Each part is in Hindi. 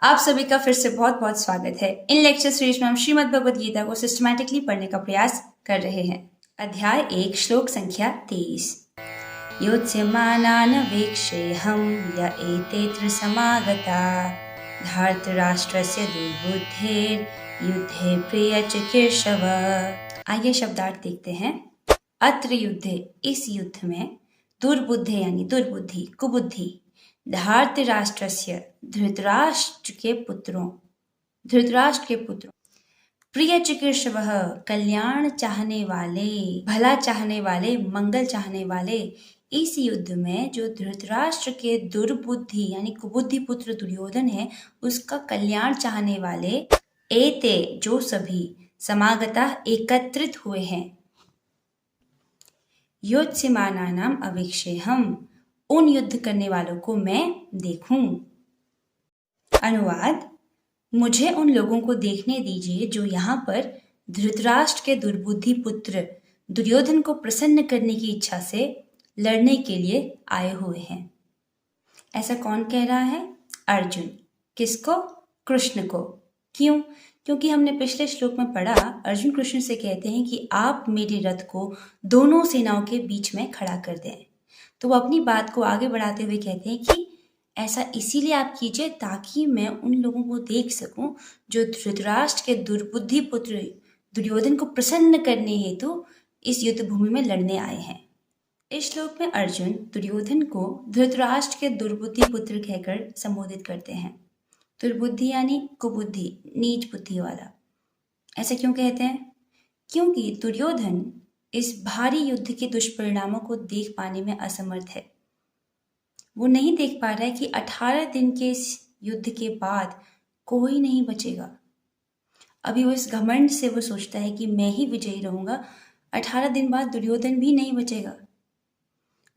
आप सभी का फिर से बहुत बहुत स्वागत है। इन लेक्चर सीरीज में हम श्रीमद् भगवद गीता को सिस्टमैटिकली पढ़ने का प्रयास कर रहे हैं। अध्याय 1 श्लोक संख्या 23। योत्स्यमानान् वीक्षेऽहं य एतेऽत्र समागता धार्तराष्ट्रस्य दुर्बुद्धेर्युद्धे प्रियचिकीर्षव। आइए शब्दार्थ देखते हैं। अत्र युद्धे, इस युद्ध में, दुर्बुद्धे यानी दुर्बुद्धि, कुबुद्धि, धार्तराष्ट्रस्य धृतराष्ट्र के पुत्रों, प्रिय चिकीर्षवः कल्याण चाहने वाले, भला चाहने वाले, मंगल चाहने वाले, इस युद्ध में जो धृतराष्ट्र के दुर्बुद्धि यानी कुबुद्धि पुत्र दुर्योधन है उसका कल्याण चाहने वाले एते जो सभी समागता एकत्रित हुए हैं। योत्स्यमानानाम् अवीक्षेऽहम्, उन युद्ध करने वालों को मैं देखूं। अनुवाद: मुझे उन लोगों को देखने दीजिए जो यहाँ पर धृतराष्ट्र के दुर्बुद्धि पुत्र दुर्योधन को प्रसन्न करने की इच्छा से लड़ने के लिए आए हुए हैं। ऐसा कौन कह रहा है? अर्जुन। किसको? कृष्ण को। क्यों? क्योंकि हमने पिछले श्लोक में पढ़ा, अर्जुन कृष्ण से कहते हैं कि आप मेरे रथ को दोनों सेनाओं के बीच में खड़ा कर दें। तो वो अपनी बात को आगे बढ़ाते हुए कहते हैं कि ऐसा इसीलिए आप कीजिए ताकि मैं उन लोगों को देख सकूं जो धृतराष्ट्र के दुर्बुद्धि पुत्र दुर्योधन को प्रसन्न करने हेतु इस युद्ध भूमि में लड़ने आए हैं। इस श्लोक में अर्जुन दुर्योधन को धृतराष्ट्र के दुर्बुद्धि पुत्र कहकर संबोधित करते हैं। दुर्बुद्धि यानी कुबुद्धि, नीच बुद्धि वाला। ऐसा क्यों कहते हैं? क्योंकि दुर्योधन इस भारी युद्ध के दुष्परिणामों को देख पाने में असमर्थ है। वो नहीं देख पा रहा है कि 18 दिन के इस युद्ध के बाद कोई नहीं बचेगा। अभी वो इस घमंड से वो सोचता है कि मैं ही विजयी रहूंगा, 18 दिन बाद दुर्योधन भी नहीं बचेगा।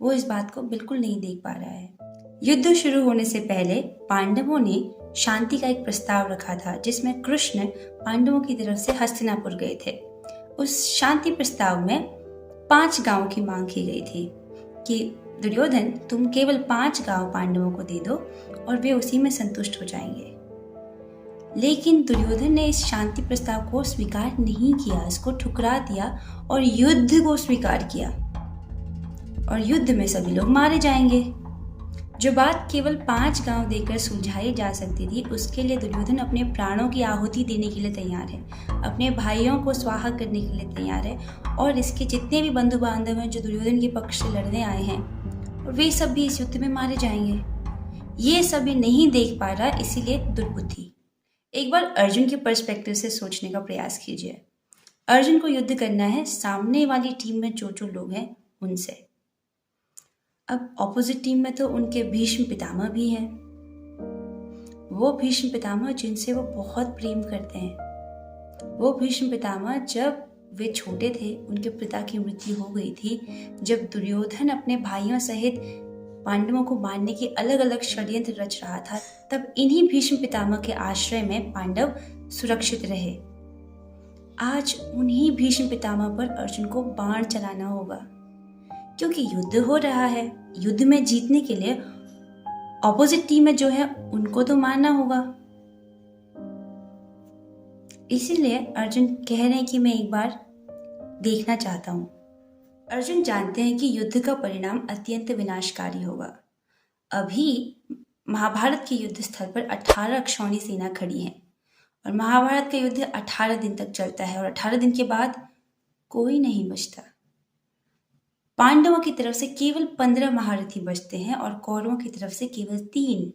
वो इस बात को बिल्कुल नहीं देख पा रहा है। युद्ध शुरू होने से पहले पांडवों ने शांति का एक प्रस्ताव रखा था जिसमें कृष्ण पांडवों की तरफ से हस्तिनापुर गए थे। उस शांति प्रस्ताव में 5 गांवों की मांग की गई थी कि दुर्योधन तुम केवल 5 गांव पांडवों को दे दो और वे उसी में संतुष्ट हो जाएंगे। लेकिन दुर्योधन ने इस शांति प्रस्ताव को स्वीकार नहीं किया, इसको ठुकरा दिया और युद्ध को स्वीकार किया और युद्ध में सभी लोग मारे जाएंगे। जो बात केवल 5 गांव देकर सुलझाई जा सकती थी उसके लिए दुर्योधन अपने प्राणों की आहुति देने के लिए तैयार है, अपने भाइयों को स्वाहा करने के लिए तैयार है और इसके जितने भी बंधु बांधव हैं जो दुर्योधन के पक्ष से लड़ने आए हैं और वे सब भी इस युद्ध में मारे जाएंगे। ये सभी नहीं देख पा रहा, इसीलिए दुर्बुद्धि। एक बार अर्जुन के पर्सपेक्टिव से सोचने का प्रयास कीजिए। अर्जुन को युद्ध करना है सामने वाली टीम में जो जो लोग हैं उनसे। अब ऑपोजिट टीम में तो उनके भीष्म पितामह भी हैं। वो भीष्म पितामह जिनसे वो बहुत प्रेम करते हैं। वो भीष्म पितामह जब वे छोटे थे उनके पिता की मृत्यु हो गई थी। जब दुर्योधन अपने भाइयों सहित पांडवों को मारने की अलग अलग षड्यंत्र रच रहा था, तब इन्हीं भीष्म पितामह के आश्रय में पांडव सुरक्षित रहे। आज उन्हीं भीष्म पितामह पर अर्जुन को बाण चलाना होगा क्योंकि युद्ध हो रहा है। युद्ध में जीतने के लिए ऑपोजिट टीम में जो है उनको तो मारना होगा। इसीलिए अर्जुन कह रहे हैं कि मैं एक बार देखना चाहता हूं। अर्जुन जानते हैं कि युद्ध का परिणाम अत्यंत विनाशकारी होगा। अभी महाभारत के युद्ध स्थल पर 18 अक्षौणी सेना खड़ी है और महाभारत का युद्ध 18 दिन तक चलता है और 18 दिन के बाद कोई नहीं बचता। पांडवों की तरफ से केवल 15 महारथी बचते हैं और कौरवों की तरफ से केवल 3।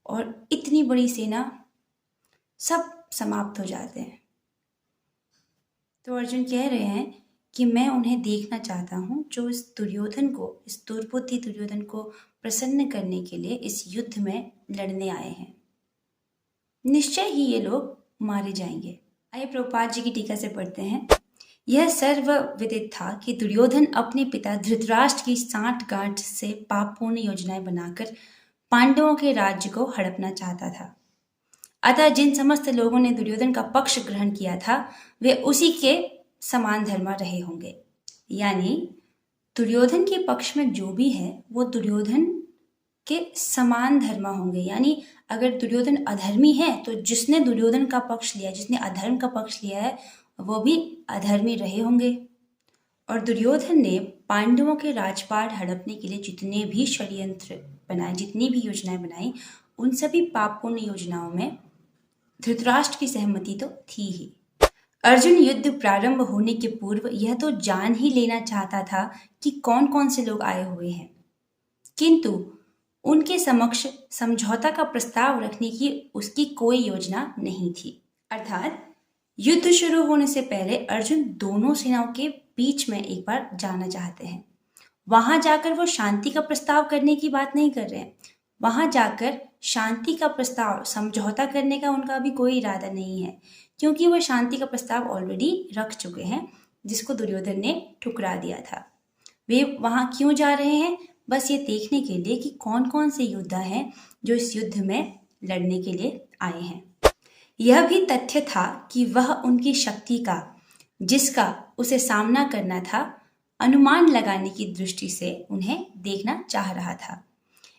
और इतनी बड़ी सेना, सब समाप्त हो जाते हैं। तो अर्जुन कह रहे हैं कि मैं उन्हें देखना चाहता हूं जो इस दुर्योधन को, इस दुर्बुद्धि दुर्योधन को प्रसन्न करने के लिए इस युद्ध में लड़ने आए हैं। निश्चय ही ये लोग मारे जाएंगे। आइए प्रभुपाद जी की टीका से पढ़ते हैं। यह सर्वविदित था कि दुर्योधन अपने पिता धृतराष्ट्र की सांठ-गांठ से पापपूर्ण योजनाएं बनाकर पांडवों के राज्य को हड़पना चाहता था। अतः जिन समस्त लोगों ने दुर्योधन का पक्ष ग्रहण किया था वे उसी के समान धर्मा रहे होंगे। यानी दुर्योधन के पक्ष में जो भी है वो दुर्योधन के समान धर्म होंगे। यानी अगर दुर्योधन अधर्मी है तो जिसने दुर्योधन का पक्ष लिया, जिसने अधर्म का पक्ष लिया है, वो भी अधर्मी रहे होंगे। और दुर्योधन ने पांडवों के राजपाट हड़पने के लिए जितने भी षड्यंत्र बनाए, जितनी भी योजनाएं बनाई, उन सभी पापपूर्ण योजनाओं में धृतराष्ट्र की सहमति तो थी ही। अर्जुन युद्ध प्रारंभ होने के पूर्व यह तो जान ही लेना चाहता था कि कौन कौन से लोग आए हुए हैं, किंतु उनके समक्ष समझौता का प्रस्ताव रखने की उसकी कोई योजना नहीं थी। अर्थात युद्ध शुरू होने से पहले अर्जुन दोनों सेनाओं के बीच में एक बार जाना चाहते हैं। वहां जाकर वो शांति का प्रस्ताव करने की बात नहीं कर रहे हैं। वहां जाकर शांति का प्रस्ताव, समझौता करने का उनका भी कोई इरादा नहीं है, क्योंकि वो शांति का प्रस्ताव ऑलरेडी रख चुके हैं, जिसको दुर्योधन ने ठुकरा दिया था। वे वहां क्यों जा रहे हैं? बस ये देखने के लिए कि कौन कौन से योद्धा हैं जो इस युद्ध में लड़ने के लिए आए हैं। यह भी तथ्य था कि वह उनकी शक्ति का, जिसका उसे सामना करना था, अनुमान लगाने की दृष्टि से उन्हें देखना चाह रहा था।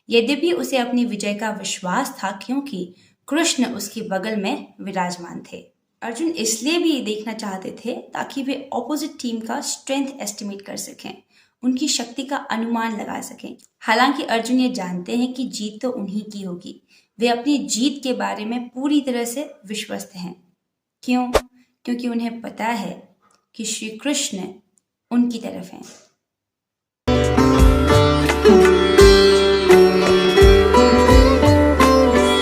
यद्यपि उसे अपनी विजय का विश्वास था, क्योंकि कृष्ण उसके बगल में विराजमान थे। अर्जुन इसलिए भी देखना चाहते थे ताकि वे ऑपोजिट टीम का स्ट्रेंथ एस्टिमेट कर सकें, उनकी शक्ति का अनुमान लगा सकें। हालांकि अर्जुन ये जानते हैं कि जीत तो उन्हीं की होगी। वे अपनी जीत के बारे में पूरी तरह से विश्वस्त हैं। क्यों? क्योंकि उन्हें पता है कि श्री कृष्ण उनकी तरफ हैं।